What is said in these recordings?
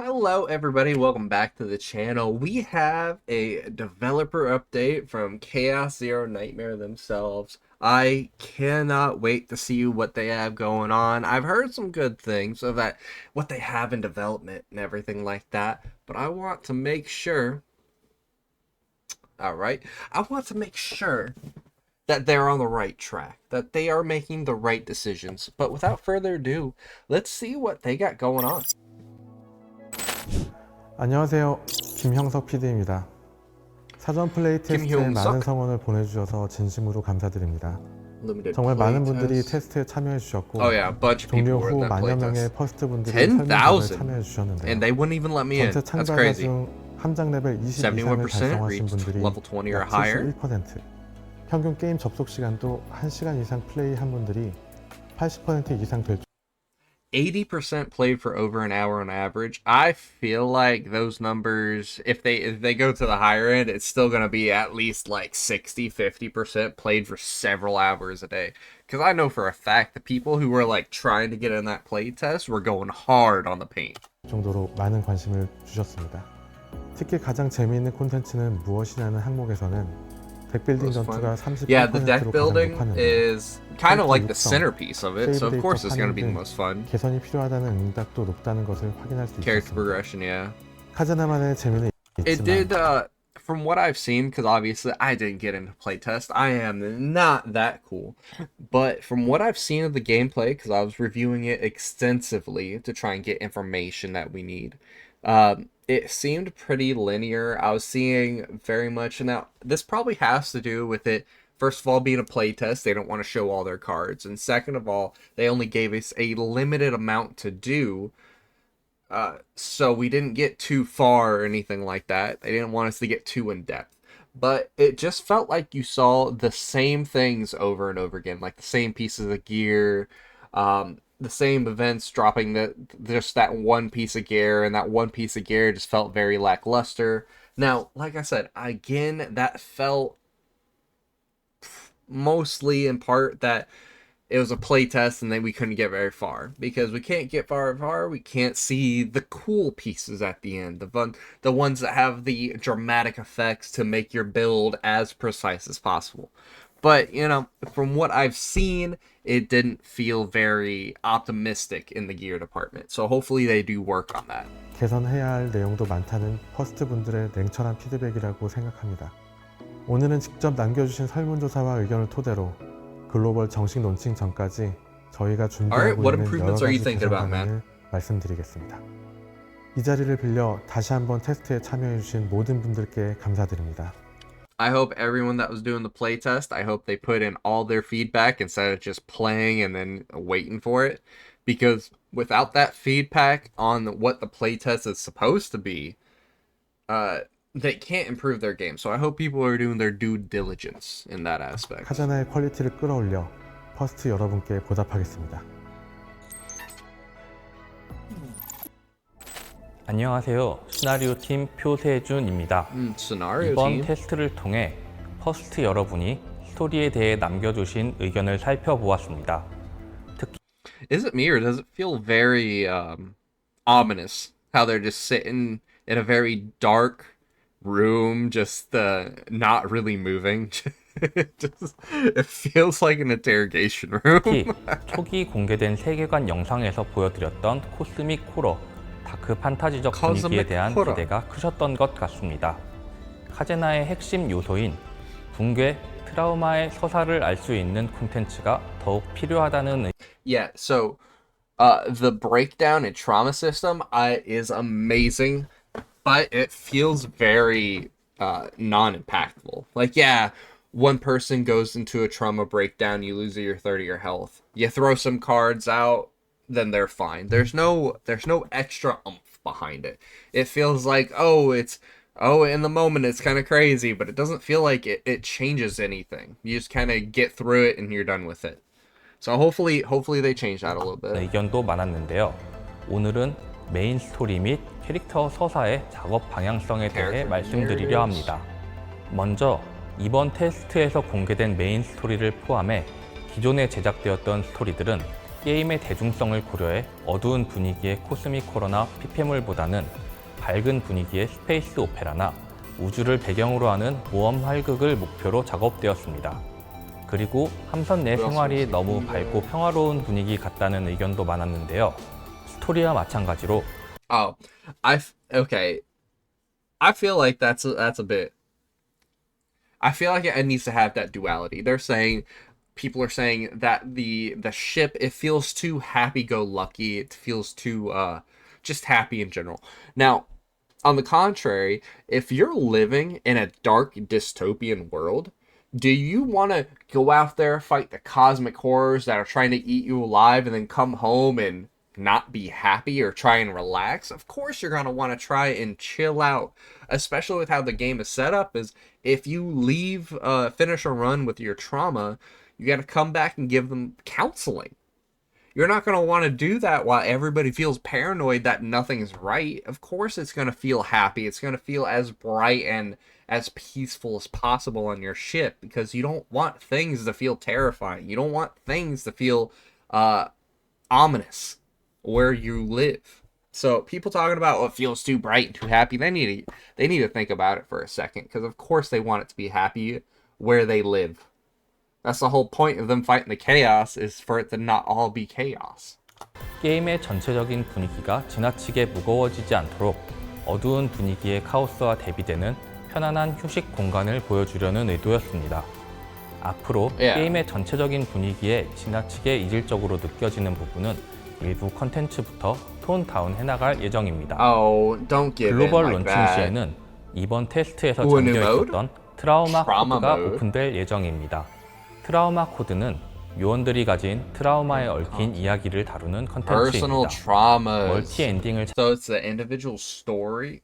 Hello everybody, welcome back to the channel. We have a developer update from Chaos Zero Nightmare themselves. I cannot wait to see what they have going on. I've heard some good things of that, what they have in development and everything like that, but I want to make sure, alright, I want to make sure that they're on the right track, that they are making the right decisions. But without further ado, let's see what they got going on. 안녕하세요. 김형석 PD입니다. 사전 플레이 테스트에 많은 성원을 보내주셔서 진심으로 감사드립니다. 정말 많은 분들이 테스트에 참여해 주셨고 종료 후 만여 명의 퍼스트 분들이 설문조사에 참여해 주셨는데요. 전체 참가자 중 함장 레벨 20 이상을 달성하신 분들이 약 71%, 평균 게임 접속 시간도 1시간 이상 플레이한 분들이 80% 이상 될 80% played for over an hour on average. I feel like those numbers, if they go to the higher end, it's still going to be at least like 60-50% played for several hours a day. Because I know for a fact the people who were like trying to get in that play test were going hard on the paint. 정도로 많은 관심을 주셨습니다. 특히 가장 재미있는 콘텐츠는 무엇이냐는 항목에서는 덱빌딩 전투가 38%로 Yeah, the deck 가장 building 높았는데 is kind of like the centerpiece of it, so of course it's going to be the most fun. 개선이 필요하다는 응답도 높다는 것을 확인할 수 Character 있었습니다. progression, yeah. 카자나만의 재미는 It 있지만 did, from what I've seen, because obviously I didn't get into playtest, I am not that cool. But from what I've seen of the gameplay, because I was reviewing it extensively to try and get information that we need, it seemed pretty linear. I was seeing very much, now this probably has to do with it, first of all, being a playtest, they don't want to show all their cards, and second of all, they only gave us a limited amount to do, so we didn't get too far or anything like that. They didn't want us to get too in depth. But it just felt like you saw the same things over and over again, like the same pieces of gear, the same events dropping just that one piece of gear, and that one piece of gear just felt very lackluster. Now, like I said, again, that felt mostly in part that it was a play test and then we couldn't get very far, because we can't get far, we can't see the cool pieces at the end, the ones that have the dramatic effects to make your build as precise as possible. But, you know, from what I've seen, it didn't feel very optimistic in the gear department. So hopefully they do work on that. 개선해야 할 내용도 많다는 퍼스트 분들의 냉철한 피드백이라고 생각합니다. 오늘은 직접 남겨주신 설문조사와 의견을 토대로 글로벌 정식 론칭 전까지 저희가 준비하고 있는 여러 가지 개선 방안을 말씀드리겠습니다. 이 자리를 빌려 다시 한번 테스트에 참여해주신 모든 분들께 감사드립니다. I hope everyone that was doing the playtest, I hope they put in all their feedback instead of just playing and then waiting for it. Because without that feedback on what the playtest is supposed to be, they can't improve their game. So I hope people are doing their due diligence in that aspect. 카자나의 퀄리티를 끌어올려 퍼스트 여러분께 보답하겠습니다. 안녕하세요. 시나리오 팀 표세준입니다. 이번 테스트를 통해 퍼스트 여러분이 스토리에 대해 남겨주신 의견을 살펴보았습니다. 특히 Is it me or does it feel very ominous how they're just sitting in a very dark room, just not really moving? It feels like an interrogation room. 특히 초기 공개된 세계관 영상에서 보여드렸던 코스믹 호러, 다크 판타지적 분위기에 대한 기대가 크셨던 것 같습니다. 카제나의 핵심 요소인 붕괴, 트라우마의 서사를 알 수 있는 콘텐츠가 더욱 필요하다는 Yeah, so the breakdown and trauma system is amazing, but it feels very non-impactful. Like, yeah, one person goes into a trauma breakdown, you lose your 30 your health. You throw some cards out, then they're fine. There's no extra oomph behind it. It feels like, in the moment it's kind of crazy, but it doesn't feel like it changes anything. You just kind of get through it and you're done with it. So hopefully they change that a little bit. 의견도 많았는데요. 오늘은 메인 스토리 및 캐릭터 서사의 작업 방향성에 대해 말씀드리려 합니다. 먼저 이번 테스트에서 공개된 메인 스토리를 포함해 기존에 제작되었던 스토리들은 게임의 대중성을 고려해 어두운 분위기의 코스믹 호러나 피폐물보다는 밝은 분위기의 스페이스 오페라나 우주를 배경으로 하는 모험 활극을 목표로 작업되었습니다. 그리고 함선 내 생활이 너무 밝고 평화로운 분위기 같다는 의견도 많았는데요. 스토리와 마찬가지로 okay. I feel like that's a bit. I feel like it needs to have that duality. People are saying that the ship, it feels too happy-go-lucky. It feels too just happy in general. Now, on the contrary, if you're living in a dark dystopian world, do you want to go out there, fight the cosmic horrors that are trying to eat you alive, and then come home and not be happy or try and relax? Of course you're going to want to try and chill out, especially with how the game is set up. Is if you leave finish a run with your trauma, you got to come back and give them counseling. You're not going to want to do that while everybody feels paranoid that nothing's right. Of course it's going to feel happy. It's going to feel as bright and as peaceful as possible on your ship, because you don't want things to feel terrifying. You don't want things to feel ominous where you live. So people talking about what feels too bright and too happy, they need to think about it for a second, because of course they want it to be happy where they live. That's the whole point of them fighting the chaos, is for it to not all be chaos. 게임의 전체적인 분위기가 지나치게 무거워지지 않도록 어두운 분위기의 카오스와 대비되는 편안한 휴식 공간을 보여주려는 의도였습니다. 앞으로 게임의 전체적인 분위기에 지나치게 이질적으로 느껴지는 부분은 일부 컨텐츠부터 톤 다운 해나갈 예정입니다. 글로벌 론칭 시에는 이번 테스트에서 잠겨있었던 트라우마 코드가 오픈될 예정입니다. 트라우마 코드는 요원들이 가진 트라우마에 얽힌 이야기를 다루는 컨텐츠입니다. 멀티 엔딩을 So it's the individual story.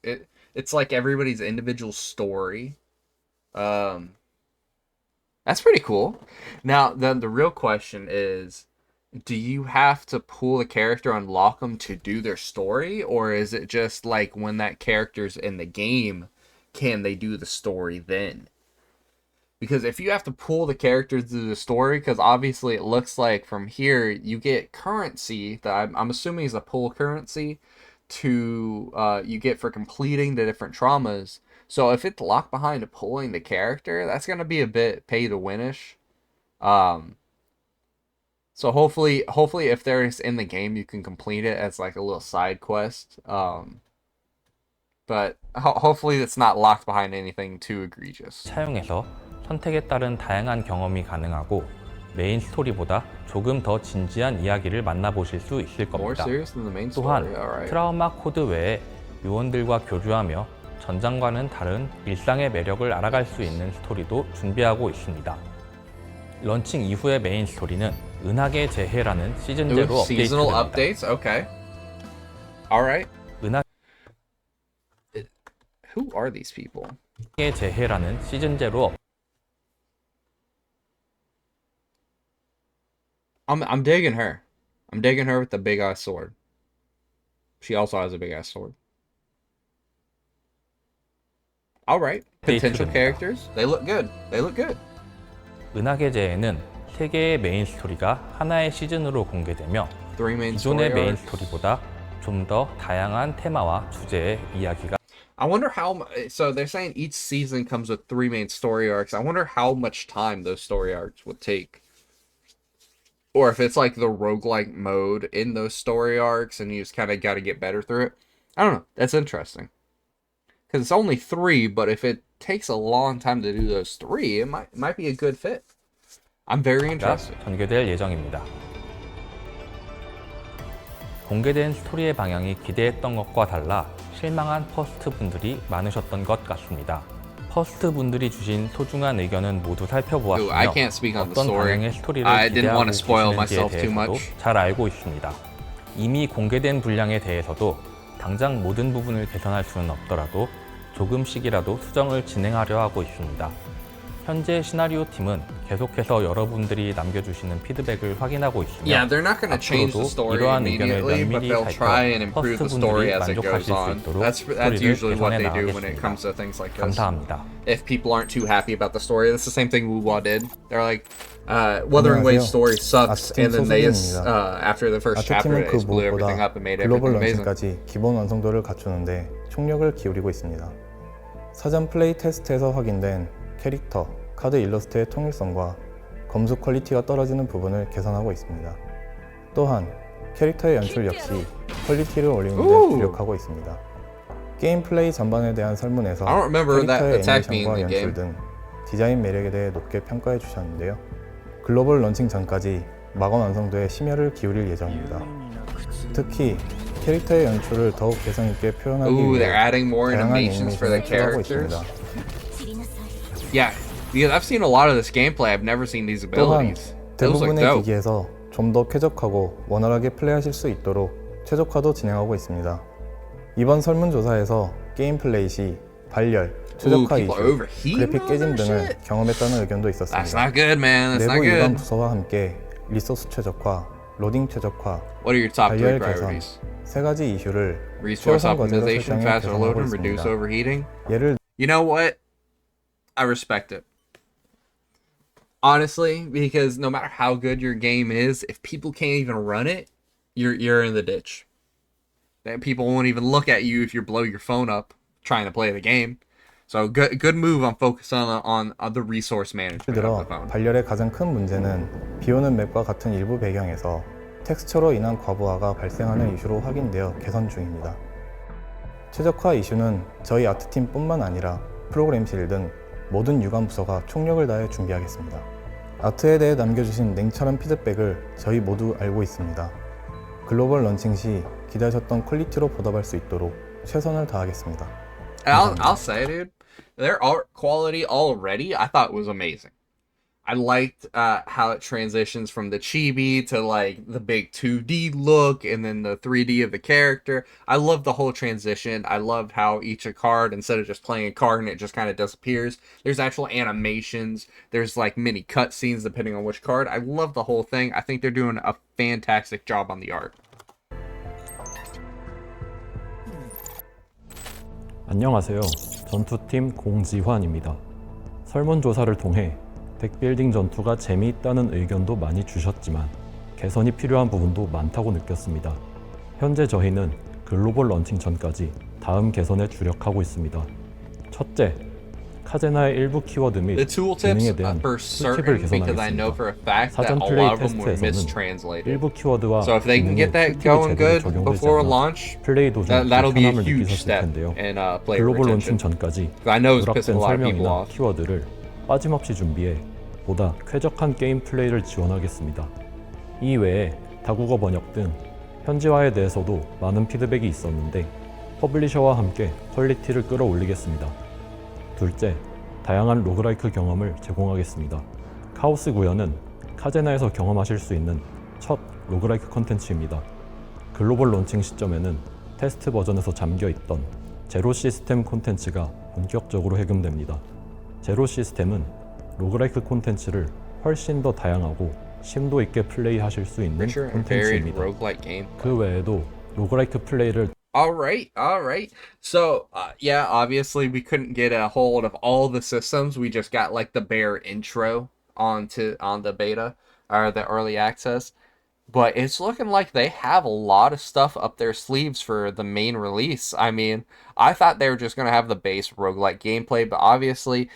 It's like everybody's individual story. That's pretty cool. Now, then the real question is, do you have to pull the character, unlock them to do their story, or is it just like when that character's in the game, can they do the story then? Because if you have to pull the characters to the story, because obviously it looks like from here you get currency that I'm assuming is a pull currency to you get for completing the different traumas. So if it's locked behind to pulling the character, that's gonna be a bit pay to winish. So hopefully if they're in the game, you can complete it as like a little side quest. But hopefully it's not locked behind anything too egregious. 사용해서 선택에 따른 다양한 경험이 가능하고 메인 스토리보다 조금 더 진지한 이야기를 만나보실 수 있을 겁니다. 또한 트라우마 코드 외에 요원들과 교류하며 전장과는 다른 일상의 매력을 알아갈 수 있는 스토리도 준비하고 있습니다. 런칭 이후의 메인 스토리는 은하계 재해라는 시즌제로 업데이트됩니다. Okay. Alright. Who are these people? 은하계 재해라는 시즌제로 I'm digging her. I'm digging her with the big ass sword. She also has a big ass sword. All right. Potential characters. They look good. They look good. 은하계 재해는 3개의 메인 스토리가 하나의 시즌으로 공개되며 기존의 메인 스토리보다 좀 더 다양한 테마와 주제의 이야기가 I wonder how so they're saying each season comes with 3 main story arcs. I wonder how much time those story arcs would take. Or if it's like the roguelike mode in those story arcs and you just kind of got to get better through it. I don't know. That's interesting. Because it's only 3, but if it takes a long time to do those 3, it might be a good fit. I'm very interested. 전개될 예정입니다. 공개된 스토리의 방향이 기대했던 것과 달라 실망한 퍼스트 분들이 많으셨던 것 같습니다. 퍼스트 분들이 주신 소중한 의견은 모두 살펴보았으며 어떤 방향의 스토리를 기대하고 계시는지에 대해서도 잘 알고 있습니다. 이미 공개된 분량에 대해서도 당장 모든 부분을 개선할 수는 없더라도 조금씩이라도 수정을 진행하려 하고 있습니다. 현재 시나리오 팀은 계속해서 여러분들이 남겨주시는 피드백을 확인하고 있으며 Yeah, they're not going to change the story 이러한 의견을 immediately, but 면밀히 they'll try and 살펴 improve the story 퍼스트분들이 as it goes 만족하실 수 on. 있도록 That's 스토리를 usually what 개선해 they do when it 나가겠습니다. comes to things like this. 감사합니다. If people aren't too happy about the story, that's the same thing Wuwa did. They're like, Wuthering Waves story sucks, and then they after the first chapter, they just blew everything up and made 글로벌 everything amazing. 런칭까지 기본 완성도를 갖추는데 총력을 기울이고 있습니다. 사전 플레이 테스트에서 확인된 캐릭터, 카드 일러스트의 통일성과 검수 퀄리티가 떨어지는 부분을 개선하고 있습니다. 또한 캐릭터의 연출 역시 퀄리티를 올리는 데 주력하고 있습니다. 게임 플레이 전반에 대한 설문에서 캐릭터의 애니메이션과 연출 등 디자인 매력에 대해 높게 평가해 주셨는데요. 글로벌 런칭 전까지 막원 완성도에 심혈을 기울일 예정입니다. 특히 캐릭터의 연출을 더욱 개성 있게 표현하기 위해 다양한 애니메이션을 추가하고 있습니다. Yeah, because I've seen a lot of this gameplay. I've never seen these 또한 abilities. That was like 대부분의 dope. 기기에서 좀 더 쾌적하고 원활하게 플레이하실 수 있도록 최적화도 진행하고 있습니다. 이번 설문조사에서 게임 플레이 시 발열, 최적화 people 이슈, overheating 그래픽 all 깨짐 that 등을 shit? 경험했다는 의견도 That's 있었습니다. not good, man. That's not 내부 일반 good. 부서와 함께 리소스 최적화, 로딩 최적화, What are your top three 발열 개선, priorities? 세 가지 이슈를 Resource 최우선 과제로 optimization, 설정해 faster 개선하고 loading, reduce 있습니다. overheating. 예를 You know what? I respect it. Honestly, because no matter how good your game is, if people can't even run it, you're in the ditch. That people won't even look at you if you blow your phone up trying to play the game. So good move on focusing on the resource management of 들어 the phone. 발열의 가장 큰 문제는 비오는 맵과 같은 일부 배경에서 텍스처로 인한 과부하가 발생하는 이슈로 확인되어 개선 중입니다. 최적화 이슈는 저희 아트팀뿐만 아니라 프로그램실 등 모든 유관 부서가 총력을 다해 준비하겠습니다. 아트에 대해 남겨주신 냉철한 피드백을 저희 모두 알고 있습니다. 글로벌 런칭 시 기대하셨던 퀄리티로 보답할 수 있도록 최선을 다하겠습니다. And I'll say, dude, their art quality already I thought was amazing. I liked how it transitions from the chibi to like the big 2D look and then the 3D of the character. I love the whole transition. I loved how each card, instead of just playing a card and it just kind of disappears, there's actual animations. There's like mini cutscenes depending on which card. I love the whole thing. I think they're doing a fantastic job on the art. 안녕하세요. 전투팀 공지환입니다. 설문조사를 통해 덱빌딩 전투가 재미있다는 의견도 많이 주셨지만 개선이 필요한 부분도 많다고 느꼈습니다. 현재 저희는 글로벌 런칭 전까지 다음 개선에 주력하고 있습니다. 첫째, 카제나의 일부 키워드 및 The tooltips 기능에 대한 for 툴팁을 certain because I know for a 개선하겠습니다. fact that 사전 a 플레이 lot of them were 테스트에서는 mistranslated. 일부 키워드와 So if they can 기능에 get that 툴팁이 going 제대로 good 적용되지 before 않아 launch, 플레이 도중 that'll be a 불편함을 huge 느끼셨을 step 텐데요. in player 글로벌 런칭 retention. 전까지 I know it's pissing 누락된 a lot of people 설명이나 off. 키워드를 빠짐없이 준비해 보다 쾌적한 게임 플레이를 지원하겠습니다. 이외에 다국어 번역 등 현지화에 대해서도 많은 피드백이 있었는데 퍼블리셔와 함께 퀄리티를 끌어올리겠습니다. 둘째, 다양한 로그라이크 경험을 제공하겠습니다. 카오스 구현은 카제나에서 경험하실 수 있는 첫 로그라이크 컨텐츠입니다. 글로벌 론칭 시점에는 테스트 버전에서 잠겨있던 제로 시스템 콘텐츠가 본격적으로 해금됩니다. 제로 시스템은 로그라이크 콘텐츠를 훨씬 더 다양하고 심도 있게 플레이하실 수 있는 Richer and varied 콘텐츠입니다. roguelike game. 그 외에도 로그라이크 플레이를 All right. So, yeah, obviously we couldn't get a hold of all the systems. We just got like the bare intro on the beta or the early access. But it's looking like they have a lot of stuff up their sleeves for the main release. I mean, I thought they were just going to have the base roguelike gameplay, but obviously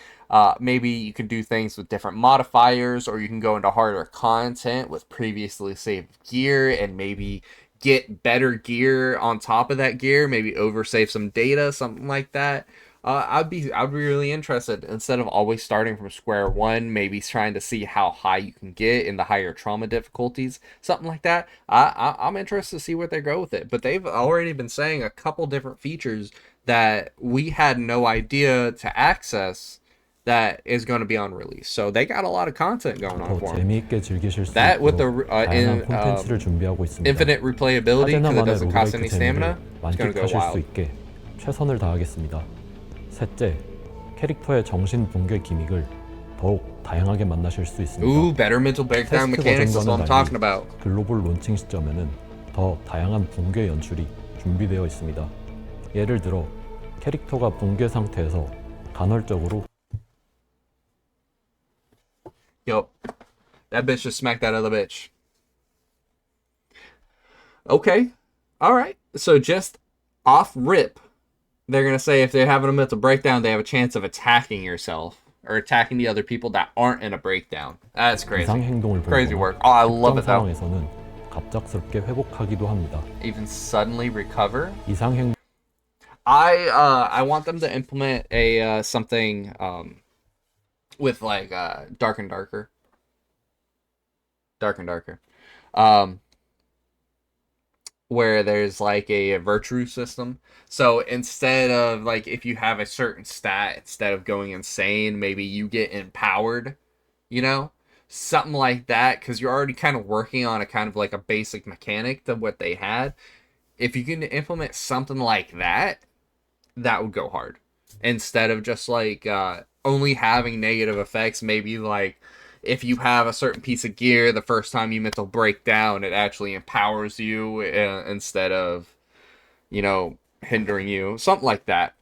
maybe you can do things with different modifiers, or you can go into harder content with previously saved gear and maybe get better gear on top of that gear, maybe oversave some data, something like that. I'd be really interested, instead of always starting from square one, maybe trying to see how high you can get in the higher trauma difficulties, something like that. I'm interested to see where they go with it. But they've already been saying a couple different features that we had no idea to access that is going to be on release. So they got a lot of content going on 더 for them. 재미있게 즐기실 수 That with the 있도록 다양한 콘텐츠를 준비하고 있습니다. infinite replayability, because it 카제나만의 doesn't cost any 로그라이크 stamina, 재미를 it's going to go 만끽하실 수 wild. 있게 최선을 다하겠습니다. 셋째, 캐릭터의 정신 붕괴 기믹을 더욱 다양하게 만나실 수 있습니다. Ooh, better mental breakdown 테스트 mechanics is what I'm 버전과는 talking 달리 about. 글로벌 론칭 시점에는 더 다양한 붕괴 연출이 준비되어 있습니다. 예를 들어 캐릭터가 붕괴 상태에서 간헐적으로 Yup. That bitch just smacked that other bitch. Okay. Alright. So just off rip, they're gonna say if they're having a mental breakdown, they have a chance of attacking yourself. Or attacking the other people that aren't in a breakdown. That's crazy. 이상 행동을 Crazy 벌이거나 work. Oh, I love 특정 it though. 상황에서는 갑작스럽게 회복하기도 합니다. Even suddenly recover. 이상 행동 I want them to implement a something with like Dark and Darker. Where there's like a virtue system. So instead of like if you have a certain stat, instead of going insane, maybe you get empowered, you know? Something like that, because you're already kind of working on a kind of like a basic mechanic to what they had. If you can implement something like that, that would go hard. Instead of just like only having negative effects, maybe like if you have a certain piece of gear, the first time you mental break down, it actually empowers you instead of, you know, hindering you. Something like that,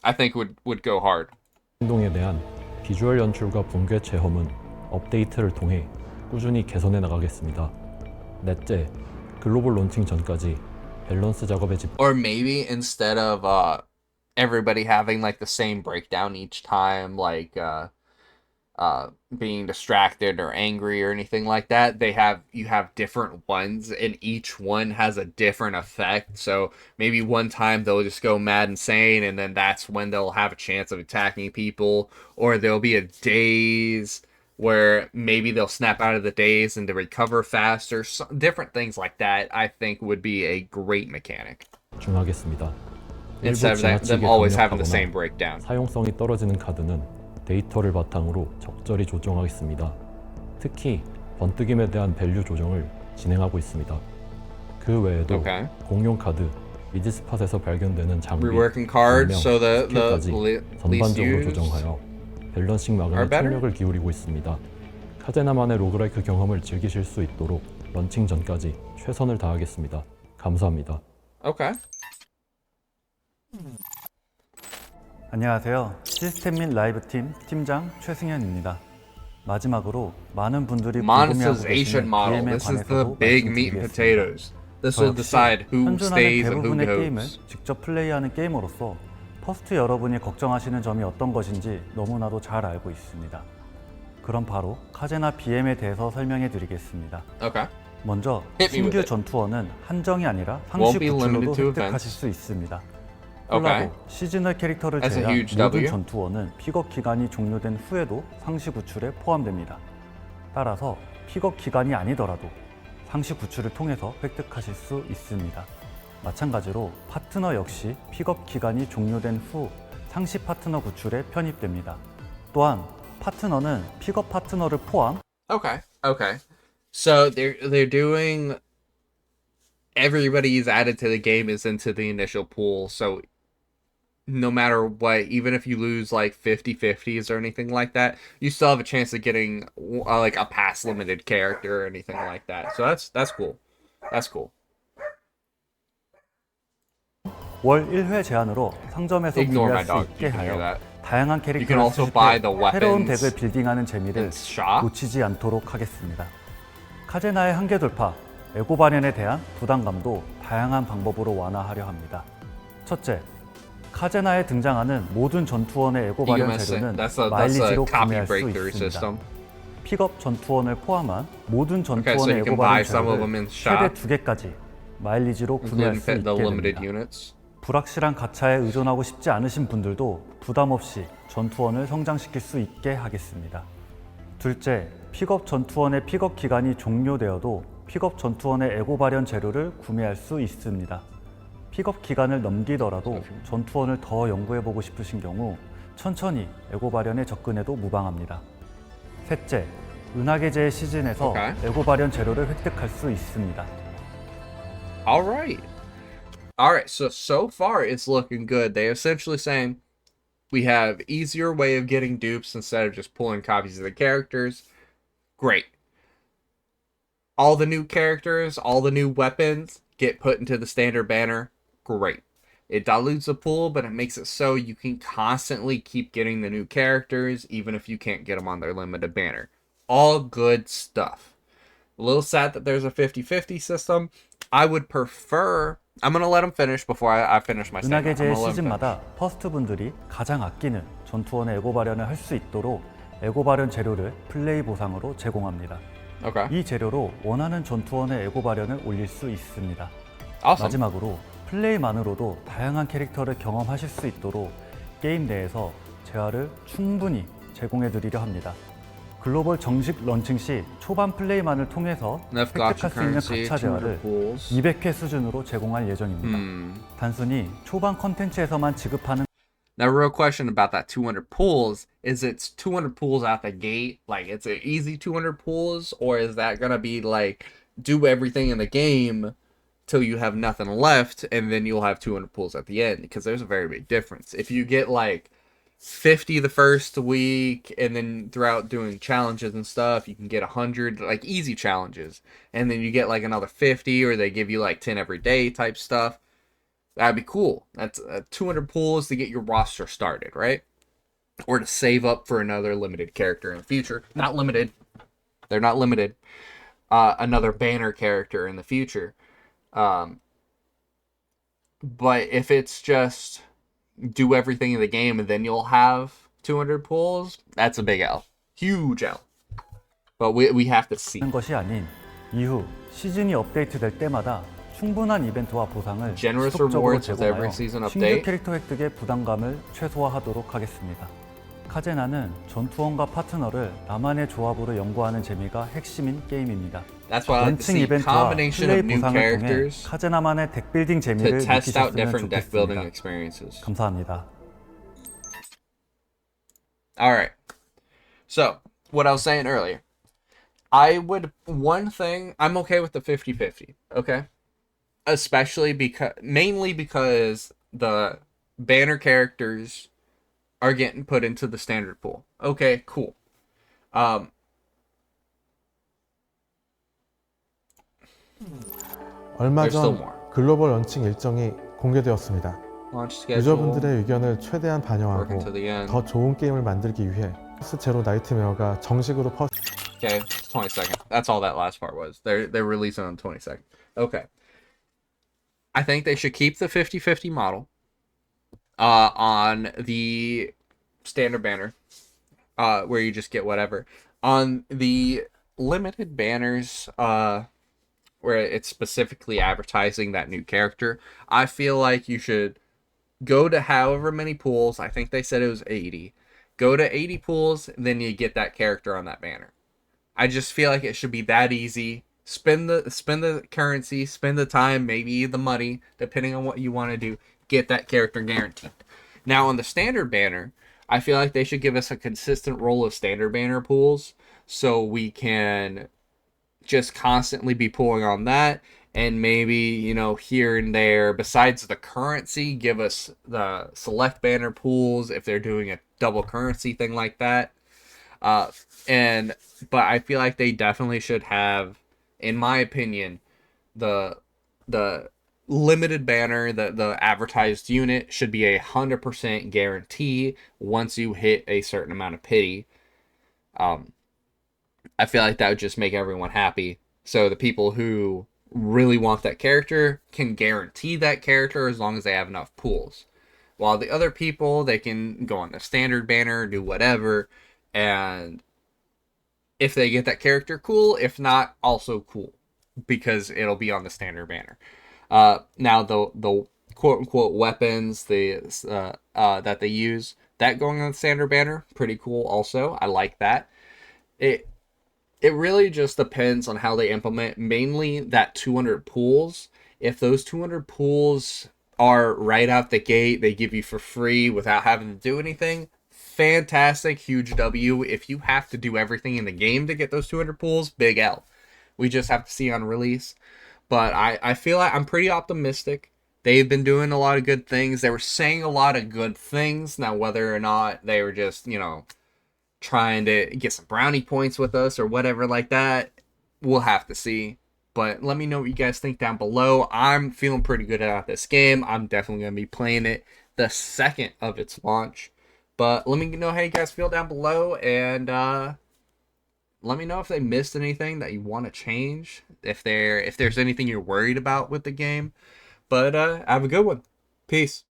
I think would go hard. 행동에 대한 비주얼 연출과 붕괴 체험은 업데이트를 통해 꾸준히 개선해 나가겠습니다. 넷째, 글로벌 론칭 전까지 밸런스 작업에 집. Or maybe instead of everybody having like the same breakdown each time, like being distracted or angry or anything like that, you have different ones and each one has a different effect. So maybe one time they'll just go mad insane and then that's when they'll have a chance of attacking people, or there'll be a daze where maybe they'll snap out of the daze and to recover faster. Different things like that I think would be a great mechanic. 중하겠습니다. Instead of them always having the same breakdown. 사용성이 떨어지는 카드는 데이터를 바탕으로 적절히 조정하겠습니다. 특히 번뜩임에 대한 밸류 조정을 진행하고 있습니다. 그 외에도 공용 카드, 미드스팟에서 발견되는 장비, Reworking cards so 스킬까지 전반적으로 used 조정하여 밸런싱 마감에 총력을 기울이고 있습니다. 카제나만의 로그라이크 경험을 즐기실 수 있도록 런칭 전까지 최선을 다하겠습니다. 감사합니다. Okay. 안녕하세요. 시스템 및 라이브 팀 팀장 최승현입니다. 마지막으로 많은 분들이 궁금해하고 계시는 BM에 관해서도 말씀드리겠습니다. This will decide who 현존하는 stays and who 대부분의 게임을 goes. 직접 플레이하는 게이머로서 퍼스트 여러분이 걱정하시는 점이 어떤 것인지 너무나도 잘 알고 있습니다. 그럼 바로 카제나 BM에 대해서 설명해 드리겠습니다. Okay. 먼저 Hit me with 신규 it. 전투원은 한정이 아니라 상시 Won't be 구출로도 limited to 획득하실 events. 수 있습니다. Okay. 콜라보, 시즈널 캐릭터를 That's a 제외한 huge 모든 W. 전투원은 픽업 기간이 종료된 후에도 상시 구출에 포함됩니다. 따라서 픽업 기간이 아니더라도 상시 구출을 통해서 획득하실 수 있습니다. 마찬가지로 파트너 역시 픽업 기간이 종료된 후 상시 파트너 구출에 편입됩니다. 또한 파트너는 픽업 파트너를 포함 Okay. So they're doing everybody is added to the game is into the initial pool. So no matter what, even if you lose like 50-50s or anything like that, you still have a chance of getting like a pass limited character or anything like that. So that's cool. That's cool. 월 1회 제한으로 상점에서 Ignore 구매할 my 수 dog. 있게 You can hear 하여 that. 다양한 You can 캐릭터를 also 쓰실 buy 때 the weapons 새로운 덱을 빌딩하는 재미를 in shop. 놓치지 않도록 하겠습니다. 카제나의 한계 돌파, 에고 발현에 대한 부담감도 다양한 방법으로 완화하려 합니다. 첫째, 카제나에 등장하는 모든 전투원의 에고 발현 재료는 That's 마일리지로 a copy 구매할 수 breakthrough 있습니다. system. 픽업 전투원을 포함한 모든 Okay, so 전투원의 you 에고 can buy 발현 some of them in 재료를 shop, 최대 2개까지 마일리지로 구매할 including 수 있게 the limited 됩니다. units. 불확실한 가차에 의존하고 싶지 않으신 분들도 부담 없이 전투원을 성장시킬 수 있게 하겠습니다. 둘째, 픽업 전투원의 픽업 기간이 종료되어도 픽업 전투원의 에고 발현 재료를 구매할 수 있습니다. 픽업 기간을 넘기더라도 전투원을 더 연구해보고 싶으신 경우 천천히 에고 발현에 접근해도 무방합니다. 셋째, 은하계 제의 시즌에서 Okay. 에고 발현 재료를 획득할 수 있습니다. All right. So far it's looking good. They're essentially saying We have easier way of getting dupes instead of just pulling copies of the characters. Great. All the new characters, all the new weapons get put into the standard banner. Great. It dilutes the pool, but it makes it so you can constantly keep getting the new characters, even if you can't get them on their limited banner. All good stuff. A little sad that there's a 50-50 system. I would prefer... I'm going to let them finish before I finish my statement. 은하계제 시즌마다 퍼스트분들이 가장 아끼는 전투원의 에고 발현을 할 수 있도록 에고 발현 재료를 플레이 보상으로 제공합니다. Okay. 이 재료로 원하는 전투원의 에고 발현을 올릴 수 있습니다. Awesome. 마지막으로 플레이만으로도 다양한 캐릭터를 경험하실 수 있도록 게임 내에서 재화를 충분히 제공해 드리려 합니다. 글로벌 정식 런칭 시 초반 플레이만을 통해서 획득할 수 있는 가차 재화를 200회 수준으로 제공할 예정입니다. 단순히 초반 컨텐츠에서만 지급하는 Now, real question about that 200 pulls, is it's 200 pulls out the gate, like it's an easy 200 pulls, or is that gonna be like do everything in the game till you have nothing left, and then you'll have 200 pulls at the end? Because there's a very big difference. If you get like 50 the first week, and then throughout doing challenges and stuff, you can get 100 like easy challenges, and then you get like another 50, or they give you like 10 every day type stuff. That'd be cool. That's 200 pulls to get your roster started, right? Or to save up for another limited character in the future. Not limited. They're not limited. Another banner character in the future. But if it's just do everything in the game and then you'll have 200 pulls, that's a big L. Huge L. But we have to see. 것이 아닌 이후 시즌이 업데이트될 때마다 충분한 이벤트와 보상을 지속적으로 제공하여 신규 캐릭터 획득의 부담감을 최소화하도록 하겠습니다. 카제나는 전투원과 파트너를 나만의 조합으로 연구하는 재미가 핵심인 게임입니다. 런칭 이벤트와 플레이 보상을 통해 카제나만의 덱빌딩 재미를 느끼셨으면 좋겠습니다. 감사합니다. Alright. So, what I was saying earlier. One thing, I'm okay with the 50-50, okay? Mainly because the banner characters are getting put into the standard pool. Okay, cool. 얼마 전 글로벌 런칭 일정이 공개되었습니다. 유저분들의 의견을 최대한 반영하고 더 좋은 게임을 만들기 위해 퍼스트 제로 나이트메어가 정식으로 Okay, 22nd. That's all that last part was. They're releasing on 22nd. Okay. I think they should keep the 50-50 model on the standard banner, where you just get whatever. On the limited banners, where it's specifically advertising that new character, I feel like you should go to however many pools. I think they said it was 80. Go to 80 pools, and then you get that character on that banner. I just feel like it should be that easy. Spend the currency, spend the time, maybe the money, depending on what you want to do. Get that character guaranteed. Now, on the standard banner, I feel like they should give us a consistent roll of standard banner pools so we can just constantly be pulling on that, and maybe, here and there, besides the currency, give us the select banner pools if they're doing a double currency thing like that. But I feel like they definitely should have, in my opinion, the limited banner, the advertised unit should be 100% guarantee once you hit a certain amount of pity. I feel like that would just make everyone happy. So the people who really want that character can guarantee that character as long as they have enough pools. While the other people, they can go on the standard banner, do whatever, and if they get that character, cool. If not, also cool, because it'll be on the standard banner. Now the quote unquote weapons that they use, that going on the standard banner, pretty cool also. I like that. It really just depends on how they implement, mainly that 200 pools. If those 200 pools are right out the gate, they give you for free without having to do anything, fantastic, huge W. If you have to do everything in the game to get those 200 pools, big L. We just have to see on release. But I feel like I'm pretty optimistic they've been doing a lot of good things. They were saying a lot of good things. Now, whether or not they were just, trying to get some brownie points with us or whatever like that, we'll have to see. But let me know what you guys think down below. I'm feeling pretty good about this game. I'm definitely going to be playing it the second of its launch. But let me know how you guys feel down below, and let me know if they missed anything that you want to change, if there's anything you're worried about with the game. But have a good one. Peace.